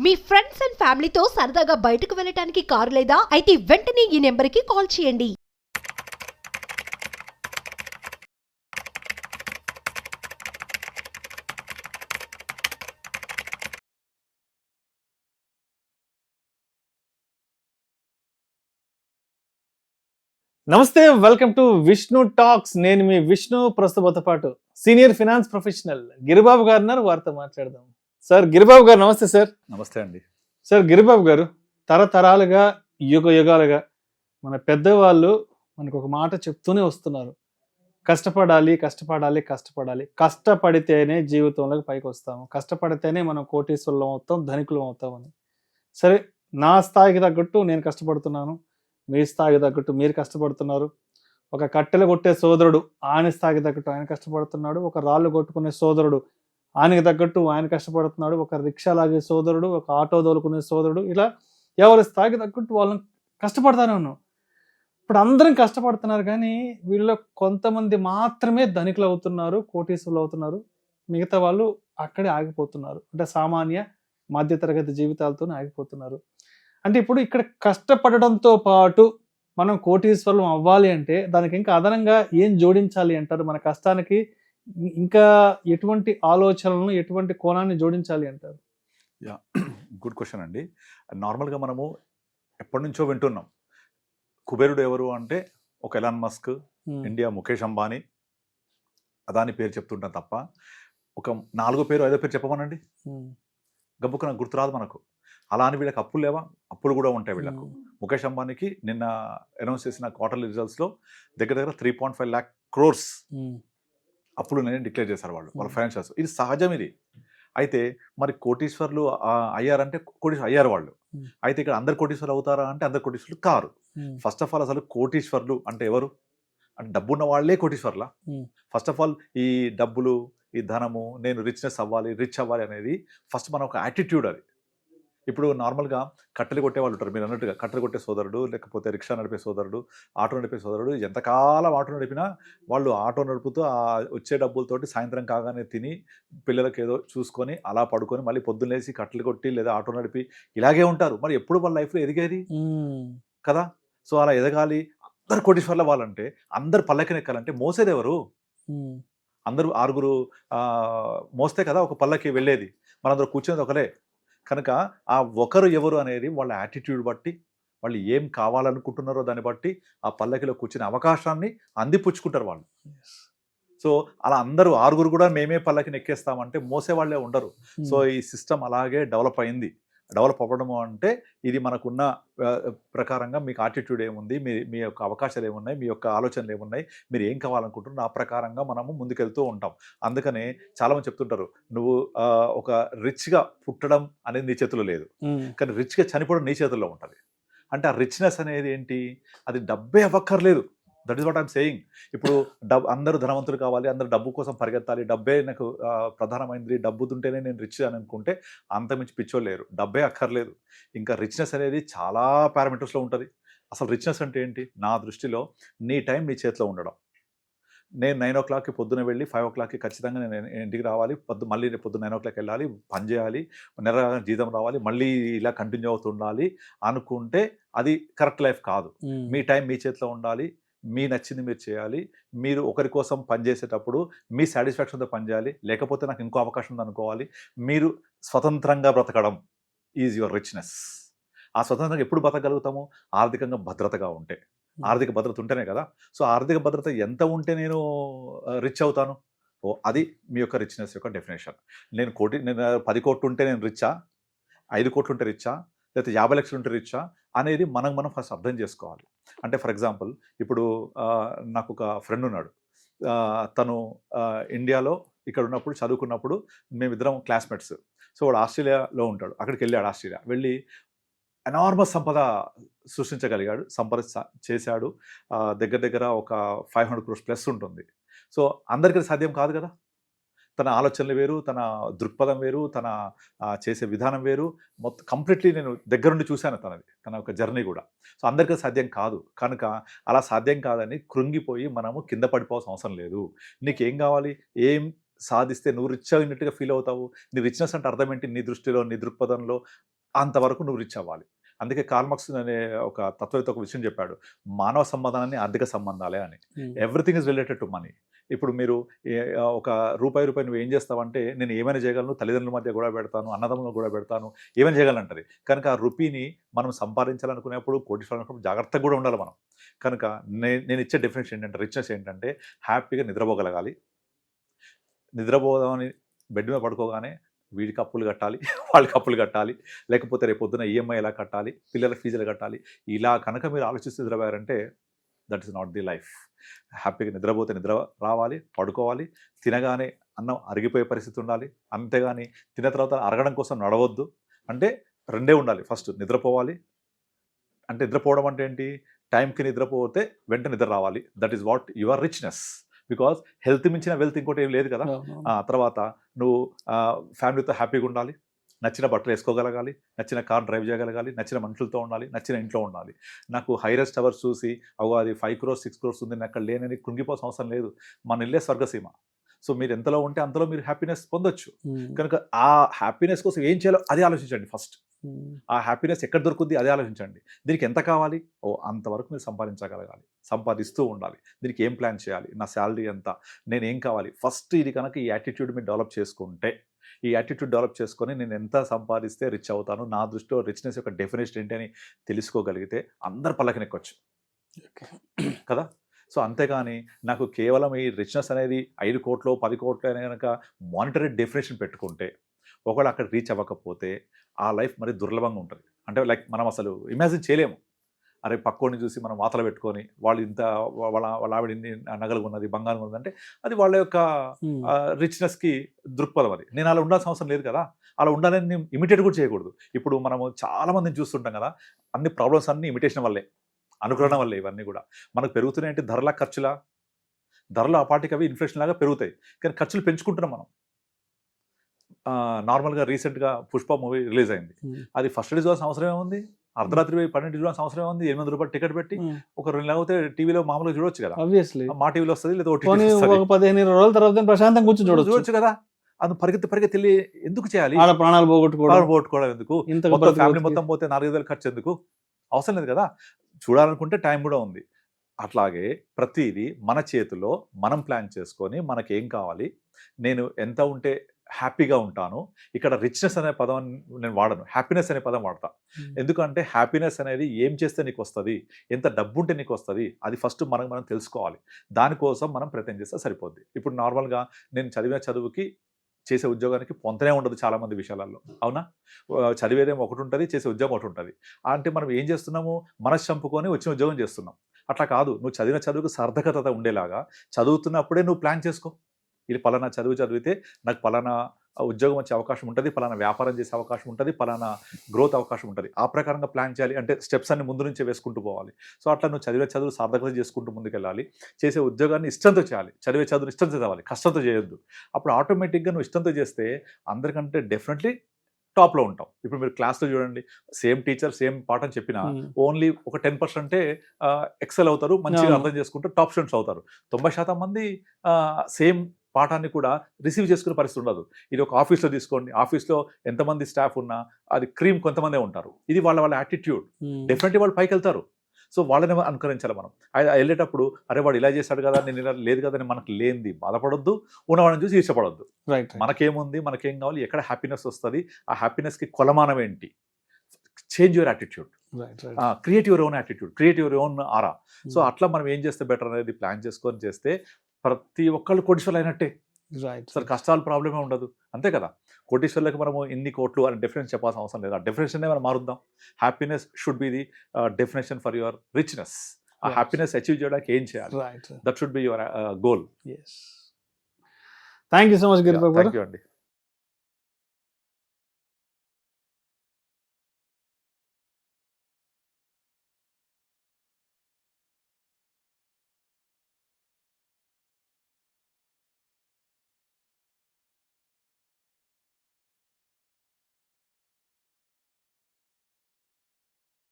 Me friends and ఫ్యామిలీతో సరదాగా బయటకు వెళ్ళటానికి కారు లేదా అయితే వెంటనే ఈ నెంబర్కి కాల్ చేయండి. నమస్తే, వెల్కమ్ టు విష్ణు టాక్స్. నేను మీ విష్ణు. ప్రస్తుతంతో పాటు సీనియర్ ఫినాన్స్ ప్రొఫెషనల్ గిరిబాబు గారు ఉన్నారు. వారితో మాట్లాడదాం. సార్ గిరిబాబు గారు నమస్తే. సార్ నమస్తే అండి. సార్ గిరిబాబు గారు, తరతరాలుగా యుగాలుగా మన పెద్దవాళ్ళు మనకు ఒక మాట చెప్తూనే వస్తున్నారు, కష్టపడాలి కష్టపడాలి కష్టపడాలి, కష్టపడితేనే జీవితంలోకి పైకి వస్తాము, కష్టపడితేనే మనం కోటీశ్వరులం అవుతాం, ధనికులం అవుతామని. సరే, నా స్థాయికి తగ్గట్టు నేను కష్టపడుతున్నాను, మీ స్థాయికి తగ్గట్టు మీరు కష్టపడుతున్నారు. ఒక కట్టెలు కొట్టే సోదరుడు ఆయన స్థాయికి తగ్గట్టు ఆయన కష్టపడుతున్నాడు, ఒక రాళ్ళు కొట్టుకునే సోదరుడు ఆయనకి తగ్గట్టు ఆయన కష్టపడుతున్నాడు, ఒక రిక్షా లాగే సోదరుడు, ఒక ఆటో దోలుకునే సోదరుడు, ఇలా ఎవరి స్థాయికి తగ్గట్టు వాళ్ళని కష్టపడతానే ఉన్నాం. ఇప్పుడు అందరం కష్టపడుతున్నారు, కానీ వీళ్ళలో కొంతమంది మాత్రమే ధనికులు అవుతున్నారు, కోటీశ్వరులు అవుతున్నారు. మిగతా వాళ్ళు అక్కడే ఆగిపోతున్నారు. అంటే సామాన్య మధ్యతరగతి జీవితాలతోనే ఆగిపోతున్నారు. అంటే ఇప్పుడు ఇక్కడ కష్టపడడంతో పాటు మనం కోటీశ్వరులం అవ్వాలి అంటే దానికి ఇంకా అదనంగా ఏం జోడించాలి అంటారు? మన కష్టానికి ఇంకా ఎటువంటి ఆలోచనలను, ఎటువంటి కోణాన్ని జోడించాలి అంటారు? యా, గుడ్ క్వశ్చన్ అండి. నార్మల్గా మనము ఎప్పటి నుంచో వింటున్నాం, కుబేరుడు ఎవరు అంటే ఒక Elon Musk, India Mukesh Ambani, Adani పేరు చెప్తుంటాం తప్ప ఒక 4 పేరు 5 పేరు చెప్పమనండి, గబ్బుకు నాకు గుర్తురాదు మనకు. అలా అని వీళ్ళకి అప్పులు లేవా? అప్పులు కూడా ఉంటాయి వీళ్ళకు. ముఖేష్ అంబానీకి నిన్న అనౌన్స్ చేసిన క్వార్టర్లీ రిజల్ట్స్లో దగ్గర 3.5 lakh crores అప్పులు నేను డిక్లేర్ చేశారు వాళ్ళ ఫైనాన్షియల్స్. ఇది సహజం. ఇది అయితే మరి కోటీశ్వర్లు అయ్యారంటే కోటీశ్వరు అయ్యారు వాళ్ళు. అయితే ఇక్కడ అందరు కోటీశ్వర్లు అవుతారా అంటే అందరు కోటీశ్వర్లు కారు. ఫస్ట్ ఆఫ్ ఆల్ అసలు కోటీశ్వర్లు అంటే ఎవరు? అంటే డబ్బున్న వాళ్ళే కోటీశ్వర్లా? ఫస్ట్ ఆఫ్ ఆల్ ఈ డబ్బులు, ఈ ధనము, నేను రిచ్ అవ్వాలి అనేది ఫస్ట్ మన ఒక యాటిట్యూడ్. అది ఇప్పుడు నార్మల్గా కట్టెలు కొట్టే వాళ్ళు ఉంటారు, మీరు అన్నట్టుగా కట్టెలు కొట్టే సోదరుడు, లేకపోతే రిక్షా నడిపే సోదరుడు, ఆటో నడిపే సోదరుడు, ఎంతకాలం ఆటో నడిపినా వాళ్ళు ఆటో నడుపుతూ ఆ వచ్చే డబ్బులతోటి సాయంత్రం కాగానే తిని పిల్లలకి ఏదో చూసుకొని అలా పడుకొని మళ్ళీ పొద్దున్న లేసి కట్టెలు కొట్టి లేదా ఆటో నడిపి ఇలాగే ఉంటారు. మరి ఎప్పుడు వాళ్ళ లైఫ్లో ఎదిగేది కదా? సో అలా ఎదగాలి, అందరు కోటీశ్వర్ల వాళ్ళంటే, అందరు పల్లకిని ఎక్కాలంటే మోసేది ఎవరు? అందరూ 6 మోస్తే కదా ఒక పల్లకి వెళ్ళేది. మనందరూ కూర్చునేది ఒకరే. కనుక ఆ ఒకరు ఎవరు అనేది వాళ్ళ యాటిట్యూడ్ బట్టి, వాళ్ళు ఏం కావాలనుకుంటున్నారో దాన్ని బట్టి ఆ పల్లకిలో కూర్చునే అవకాశాన్ని అందిపుచ్చుకుంటారు వాళ్ళు. సో అలా అందరూ 6 కూడా మేమే పల్లకిని ఎక్కేస్తామంటే మోసే వాళ్ళే ఉండరు. సో ఈ సిస్టమ్ అలాగే డెవలప్ అయింది. డెవలప్ అవ్వడము అంటే ఇది మనకున్న ప్రకారంగా మీకు యాటిట్యూడ్ ఏముంది, మీ యొక్క అవకాశాలు ఏమున్నాయి, మీ యొక్క ఆలోచనలు ఏమున్నాయి, మీరు ఏం కావాలనుకుంటున్నారు, ఆ ప్రకారంగా మనము ముందుకెళ్తూ ఉంటాం. అందుకనే చాలామంది చెప్తుంటారు, నువ్వు ఒక రిచ్గా పుట్టడం అనేది నీ చేతిలో లేదు, కానీ రిచ్గా చనిపోవడం నీ చేతుల్లో ఉంటుంది. అంటే ఆ రిచ్నెస్ అనేది ఏంటి? అది డబ్బే అవ్వక్కర్లేదు. That is what I'm saying. ఇప్పుడు అందరూ ధనవంతులు కావాలి, అందరూ డబ్బు కోసం పరిగెత్తాలి, డబ్బే నాకు ప్రధానమైనది, డబ్బుతుంటేనే నేను రిచ్ అని అనుకుంటే అంతమించి పిచ్చోళ్ళు లేరు. డబ్బే అక్కర్లేదు. ఇంకా రిచ్నెస్ అనేది చాలా పారామీటర్స్లో ఉంటుంది. అసలు రిచ్నెస్ అంటే ఏంటి? నా దృష్టిలో నీ టైం నీ చేతిలో ఉండడం. నేను 9 o'clockకి పొద్దున వెళ్ళి 5 o'clockకి ఖచ్చితంగా నేను ఇంటికి రావాలి, మళ్ళీ పొద్దున్న 9 o'clock వెళ్ళాలి, పని చేయాలి, నెల జీతం రావాలి, మళ్ళీ ఇలా కంటిన్యూ అవుతుండాలి అనుకుంటే అది కరెక్ట్ లైఫ్ కాదు. మీ టైం మీ చేతిలో ఉండాలి, మీ నచ్చింది మీరు చేయాలి. మీరు ఒకరి కోసం పనిచేసేటప్పుడు మీ సాటిస్ఫాక్షన్తో పనిచేయాలి, లేకపోతే నాకు ఇంకో అవకాశం ఉంది అనుకోవాలి. మీరు స్వతంత్రంగా బ్రతకడం ఈజ్ యువర్ రిచ్నెస్. ఆ స్వతంత్రంగా ఎప్పుడు బ్రతకగలుగుతాము? ఆర్థికంగా భద్రతగా ఉంటే. ఆర్థిక భద్రత ఉంటేనే కదా. సో ఆర్థిక భద్రత ఎంత ఉంటే నేను రిచ్ అవుతాను? అది మీ యొక్క రిచ్నెస్ యొక్క డెఫినేషన్. నేను 10 కోట్లు ఉంటే నేను రిచ్చా, 5 కోట్లు ఉంటే రిచ్చా, లేకపోతే 50 లక్షలు ఉంటే రిచ్చా అనేది మనం ఫస్ట్ అర్థం చేసుకోవాలి. అంటే ఫర్ ఎగ్జాంపుల్, ఇప్పుడు నాకు ఒక ఫ్రెండ్ ఉన్నాడు. తను ఇండియాలో ఇక్కడ ఉన్నప్పుడు చదువుకున్నప్పుడు మేమిద్దరం క్లాస్మేట్స్. సో వాడు ఆస్ట్రేలియాలో ఉంటాడు. అక్కడికి వెళ్ళాడు. ఆస్ట్రేలియా వెళ్ళి ఎనార్మస్ సంపద సృష్టించగలిగాడు, సంపద చేశాడు. దగ్గర ఒక 500 crores ప్లస్ ఉంటుంది. సో అందరికీ సాధ్యం కాదు కదా. తన ఆలోచనలు వేరు, తన దృక్పథం వేరు, తన చేసే విధానం వేరు. మొత్తం కంప్లీట్లీ నేను దగ్గరుండి చూశాను తన ఒక జర్నీ కూడా. సో అందరికీ సాధ్యం కాదు. కనుక అలా సాధ్యం కాదని కృంగిపోయి మనము కింద పడిపోవాల్సిన అవసరం లేదు. నీకేం కావాలి? ఏం సాధిస్తే నువ్వు రిచ్ అయినట్టుగా ఫీల్ అవుతావు. నీ రిచ్‌నెస్ అంటే అర్థం ఏంటి? నీ దృష్టిలో, నీ దృక్పథంలో అంతవరకు నువ్వు రిచ్ అవ్వాలి. అందుకే కార్ల్ మార్క్స్ అనే ఒక తత్వవేత్త ఒక విషయం చెప్పాడు. మానవ సంబంధాన్ని ఆర్థిక సంబంధాలే అని. Everything is related to money. ఇప్పుడు మీరు ఒక రూపాయి నువ్వు ఏం చేస్తావంటే, నేను ఏమైనా చేయగలను, తల్లిదండ్రుల మధ్య గొడవ పెడతాను, అన్నదమ్ములను గొడవ పెడతాను, ఏమైనా చేయగలను అంటది. కనుక ఆ రూపీని మనం సంపాదించాలనుకునేప్పుడు, కోటీశ్వరులు అనుకున్నప్పుడు జాగ్రత్తగా కూడా ఉండాలి మనం. కనుక నేను ఇచ్చే డెఫినేషన్ ఏంటంటే, రిచ్‌నెస్ ఏంటంటే హ్యాపీగా నిద్రపోగలగాలి. నిద్రపోదామని బెడ్ మీద పడుకోగానే వీడికి అప్పులు కట్టాలి, వాళ్ళకి అప్పులు కట్టాలి, లేకపోతే రేపు పొద్దున ఈఎంఐ ఎలా కట్టాలి, పిల్లల ఫీజులు కట్టాలి. ఇలా కనుక మీరు ఆలోచిస్తూ నిద్రపోయారంటే that is not the life. హ్యాపీగా నిద్రపోతే నిద్ర రావాలి, పడుకోవాలి, తినగానే అన్నం అరిగిపోయే పరిస్థితి ఉండాలి. అంతేగాని తిన్న తర్వాత అరగడం కోసం నడవద్దు. అంటే రెండే ఉండాలి. ఫస్ట్ నిద్రపోవాలి. అంటే నిద్రపోవడం అంటే ఏంటి? టైంకి నిద్రపోతే వెంటనే నిద్ర రావాలి. That is what your richness. Because health మించిన వెల్త్ ఇంకోటి ఏం లేదు కదా. తర్వాత నువ్వు ఫ్యామిలీతో హ్యాపీగా ఉండాలి, నచ్చిన బట్టలు వేసుకోగలగాలి, నచ్చిన కార్ డ్రైవ్ చేయగలగాలి, నచ్చిన మనుషులతో ఉండాలి, నచ్చిన ఇంట్లో ఉండాలి. నాకు హైరెస్ట్ టవర్స్ చూసి అది 5 crores 6 crores ఉంది, నేను అక్కడ లేనని కృంగిపోవాల్సిన అవసరం లేదు. మన ఇల్లే స్వర్గసీమ. సో మీరు ఎంతలో ఉంటే అంతలో మీరు హ్యాపీనెస్ పొందొచ్చు. కనుక ఆ హ్యాపీనెస్ కోసం ఏం చేయాలో అది ఆలోచించండి ఫస్ట్. ఆ హ్యాపీనెస్ ఎక్కడ దొరుకుద్ది అది ఆలోచించండి. దీనికి ఎంత కావాలి? అంతవరకు మీరు సంపాదించగలగాలి, సంపాదిస్తూ ఉండాలి. దీనికి ఏం ప్లాన్ చేయాలి? నా శాలరీ ఎంత, నేను ఏం కావాలి? ఫస్ట్ ఇది కనుక ఈ యాటిట్యూడ్ మీరు డెవలప్ చేసుకుంటే, ఈ యాటిట్యూడ్ డెవలప్ చేసుకొని నేను ఎంత సంపాదిస్తే రిచ్ అవుతాను, నా దృష్టిలో రిచ్‌నెస్ యొక్క డెఫినేషన్ ఏంటి అని తెలుసుకోగలిగితే అందరు పల్లకినెక్కొచ్చు కదా. సో అంతేగాని నాకు కేవలం ఈ రిచ్‌నెస్ అనేది 5 కోట్లు 10 కోట్లు అనే కనుక మానిటరీ డెఫినేషన్ పెట్టుకుంటే, ఒకవేళ అక్కడ రీచ్ అవ్వకపోతే ఆ లైఫ్ మరి దుర్లభంగా ఉంటుంది. అంటే లైక్ మనం అసలు ఇమాజిన్ చేయలేము. అరే పక్కోడిని చూసి మనం వాతలు పెట్టుకొని వాళ్ళు ఇంత వాళ్ళ ఆవిడ ఇన్ని నగలు ఉన్నది, బంగారం ఉన్నది అంటే అది వాళ్ళ యొక్క రిచ్‌నెస్కి దృక్పథం. అది నేను అలా ఉండాల్సిన అవసరం లేదు కదా. అలా ఉండాలని నేను ఇమిటేట్ కూడా చేయకూడదు. ఇప్పుడు మనము చాలా మందిని చూస్తుంటాం కదా, అన్ని ప్రాబ్లమ్స్ అన్ని ఇమిటేషన్ వల్లే, అనుకరణ వల్లే. ఇవన్నీ కూడా మనకు పెరుగుతున్నాయంటే ధరల ఖర్చులా, ధరలు అపాటికి అవి ఇన్ఫ్లేషన్ లాగా పెరుగుతాయి, కానీ ఖర్చులు పెంచుకుంటున్నాం మనం. నార్మల్గా రీసెంట్గా పుష్ప మూవీ రిలీజ్ అయింది. అది ఫస్ట్ డే చూడాల్సిన అవసరం ఏముంది? అర్ధరాత్రి 12 చూడాల్సిన అవసరం ఉంది? 800 రూపాయలు టికెట్ పెట్టి ఒక 2 నెలలు అయితే టీవీలో మామూలుగా చూడొచ్చు కదా. మా టీవీలో వస్తుంది, లేదా 15 రోజుల తర్వాత ప్రశాంతంగా కూర్చొని చూడొచ్చు కదా. అది పరిగెత్తి వెళ్ళి ఎందుకు చేయాలి? ప్రాణాలు పోగొట్టుకోవడం ఎందుకు? ఫ్యామిలీ మొత్తం పోతే 4,000 ఖర్చు ఎందుకు? అవసరం లేదు కదా. చూడాలనుకుంటే టైం కూడా ఉంది. అట్లాగే ప్రతిదీ మన చేతిలో మనం ప్లాన్ చేసుకొని మనకేం కావాలి, నేను ఎంత ఉంటే హ్యాపీగా ఉంటాను. ఇక్కడ రిచ్‌నెస్ అనే పదం నేను వాడను, హ్యాపీనెస్ అనే పదం వాడతా. ఎందుకంటే హ్యాపీనెస్ అనేది ఏం చేస్తే నీకు వస్తుంది, ఎంత డబ్బు ఉంటే నీకు వస్తుంది, అది ఫస్ట్ మనం తెలుసుకోవాలి. దానికోసం మనం ప్రయత్నం చేస్తే సరిపోద్ది. ఇప్పుడు నార్మల్గా నేను చదివిన చదువుకి చేసే ఉద్యోగానికి పొంతనే ఉండదు చాలామంది విషయాలలో, అవునా? చదివేదేమో ఒకటి ఉంటుంది, చేసే ఉద్యోగం ఒకటి ఉంటుంది. అంటే మనం ఏం చేస్తున్నాము? మనసు చంపుకొని వచ్చిన ఉద్యోగం చేస్తున్నాం. అట్లా కాదు. నువ్వు చదివిన చదువుకు సార్థకత ఉండేలాగా చదువుతున్నప్పుడే నువ్వు ప్లాన్ చేసుకో. ఇది పలానా చదువు చదివితే నాకు పలానా ఉద్యోగం వచ్చే అవకాశం ఉంటుంది, పలానా వ్యాపారం చేసే అవకాశం ఉంటుంది, పలానా గ్రోత్ అవకాశం ఉంటుంది. ఆ ప్రకారంగా ప్లాన్ చేయాలి. అంటే స్టెప్స్ అన్ని ముందు నుంచే వేసుకుంటూ పోవాలి. సో అట్లా నువ్వు చదివే చదువు సార్థకత చేసుకుంటూ ముందుకెళ్ళాలి. చేసే ఉద్యోగాన్ని ఇష్టంతో చేయాలి. చదివే చదువు ఇష్టంతో చదవాలి, కష్టంతో చేయొద్దు. అప్పుడు ఆటోమేటిక్గా నువ్వు ఇష్టంతో చేస్తే అందరికంటే డెఫినెట్లీ టాప్లో ఉంటాం. ఇప్పుడు మీరు క్లాస్లో చూడండి, సేమ్ టీచర్ సేమ్ పాఠం చెప్పినా ఓన్లీ ఒక 10% ఎక్సెల్ అవుతారు, మంచిగా అర్థం చేసుకుంటూ టాప్ స్టూడెంట్స్ అవుతారు. 90% మంది సేమ్ పాఠాన్ని కూడా రిసీవ్ చేసుకునే పరిస్థితి ఉండదు. ఇది ఒక ఆఫీస్లో తీసుకోండి, ఆఫీస్లో ఎంతమంది స్టాఫ్ ఉన్నా అది క్రీమ్ కొంతమందే ఉంటారు. ఇది వాళ్ళ యాటిట్యూడ్. డెఫినెట్లీ వాళ్ళు పైకి వెళ్తారు. సో వాళ్ళని అనుకరించాలి మనం. వెళ్ళేటప్పుడు అరే వాడు ఇలా చేశాడు కదా, నేను ఇలా లేదు కదా అని మనకు లేనిది బాధపడొద్దు, ఉన్నవాడిని చూసి ఈర్షపడొద్దు. మనకేముంది, మనకేం కావాలి, ఎక్కడ హ్యాపీనెస్ వస్తుంది, ఆ హ్యాపీనెస్కి కొలమానం ఏంటి? Change your attitude, create your own attitude, create your own aura. So అట్లా మనం ఏం చేస్తే బెటర్ అనేది ప్లాన్ చేసుకొని చేస్తే ప్రతి ఒక్కళ్ళు కోటీశ్వర్లు అయినట్టే. సార్ కష్టాలు ప్రాబ్లమే ఉండదు, అంతే కదా. కోటీశ్వర్లకు మనము ఇన్ని కోట్లు అని డెఫినేషన్ చెప్పాల్సిన అవసరం లేదు. ఆ డెఫినేషన్ మనం మారుద్దాం. Happiness should be the definition for your richness. ఆ హ్యాపీనెస్ అచీవ్ చేయడానికి ఏం చేయాలి, that should be your goal. Thank you so much Giribabu garu. Thank you అండి.